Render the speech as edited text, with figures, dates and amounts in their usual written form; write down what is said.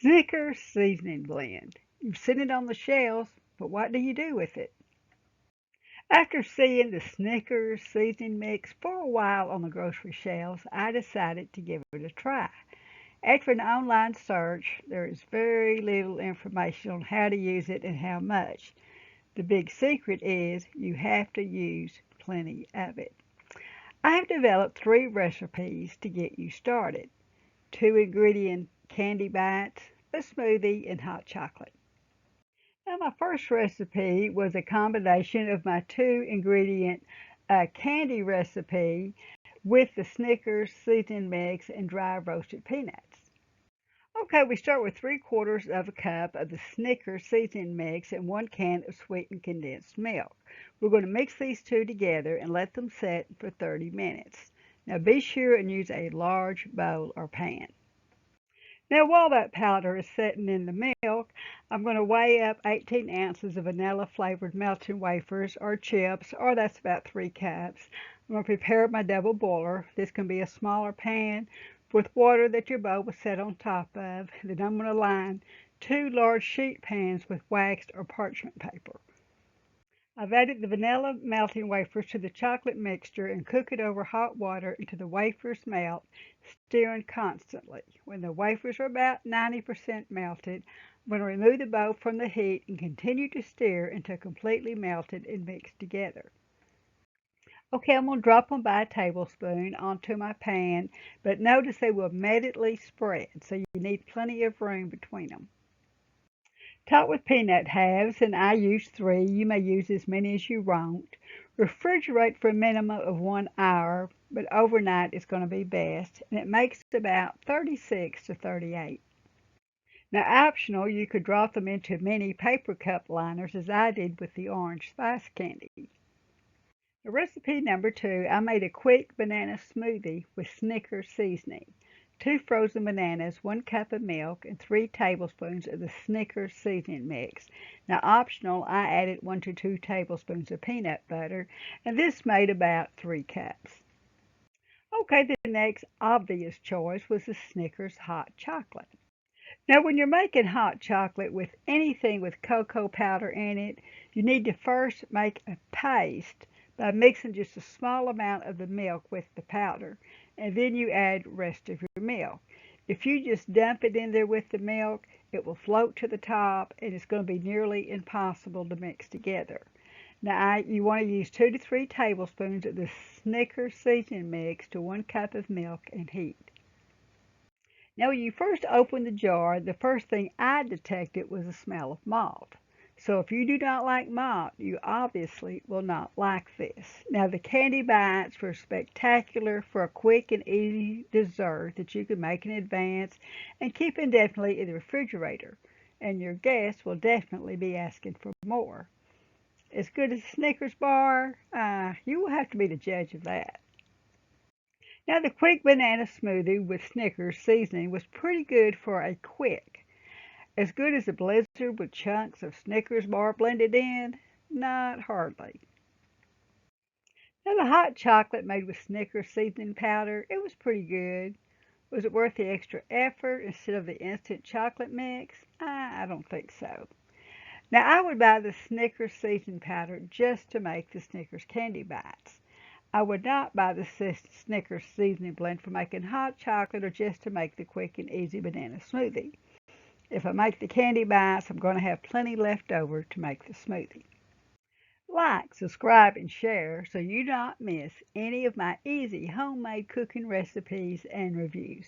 Snickers Seasoning Blend. You've seen it on the shelves, but what do you do with it? After seeing the Snickers seasoning mix for a while on the grocery shelves, I decided to give it a try. After an online search, there is very little information on how to use it and how much. The big secret is you have to use plenty of it. I have developed 3 recipes to get you started. 2-ingredient candy bites, a smoothie, and hot chocolate. Now my first recipe was a combination of my 2-ingredient candy recipe with the Snickers seasoning mix and dry roasted peanuts. Okay, we start with 3/4 of a cup of the Snickers seasoning mix and 1 can of sweetened condensed milk. We're going to mix these two together and let them set for 30 minutes. Now be sure and use a large bowl or pan. Now while that powder is setting in the milk, I'm going to weigh up 18 ounces of vanilla flavored melting wafers or chips, or that's about 3 cups. I'm going to prepare my double boiler. This can be a smaller pan with water that your bowl was set on top of. Then I'm going to line 2 large sheet pans with waxed or parchment paper. I've added the vanilla melting wafers to the chocolate mixture and cook it over hot water until the wafers melt, stirring constantly. When the wafers are about 90% melted, I'm going to remove the bowl from the heat and continue to stir until completely melted and mixed together. Okay, I'm going to drop them by a tablespoon onto my pan, but notice they will immediately spread, so you need plenty of room between them. Top with peanut halves, and I use 3. You may use as many as you want. Refrigerate for a minimum of 1 hour, but overnight is going to be best, and it makes about 36 to 38. Now optional, you could drop them into mini paper cup liners as I did with the orange spice candy. Recipe number 2, I made a quick banana smoothie with Snickers seasoning. 2 frozen bananas, 1 cup of milk, and 3 tablespoons of the Snickers seasoning mix. Now optional, I added 1 to 2 tablespoons of peanut butter, and this made about 3 cups. Okay, the next obvious choice was the Snickers Hot Chocolate. Now when you're making hot chocolate with anything with cocoa powder in it, you need to first make a paste by mixing just a small amount of the milk with the powder, and then you add the rest of your milk. If you just dump it in there with the milk, it will float to the top and it's going to be nearly impossible to mix together. Now you want to use 2 to 3 tablespoons of the Snickers seasoning mix to 1 cup of milk and heat. Now when you first opened the jar, the first thing I detected was the smell of malt. So if you do not like malt, you obviously will not like this. Now the candy bites were spectacular for a quick and easy dessert that you can make in advance and keep indefinitely in the refrigerator. And your guests will definitely be asking for more. As good as a Snickers bar, you will have to be the judge of that. Now the quick banana smoothie with Snickers seasoning was pretty good for a quick. As good as a blizzard with chunks of Snickers bar blended in? Not hardly. Now the hot chocolate made with Snickers seasoning powder, it was pretty good. Was it worth the extra effort instead of the instant chocolate mix? I don't think so. Now I would buy the Snickers seasoning powder just to make the Snickers candy bites. I would not buy the Snickers seasoning blend for making hot chocolate or just to make the quick and easy banana smoothie. If I make the candy bites, I'm going to have plenty left over to make the smoothie. Like, subscribe, and share so you don't miss any of my easy homemade cooking recipes and reviews.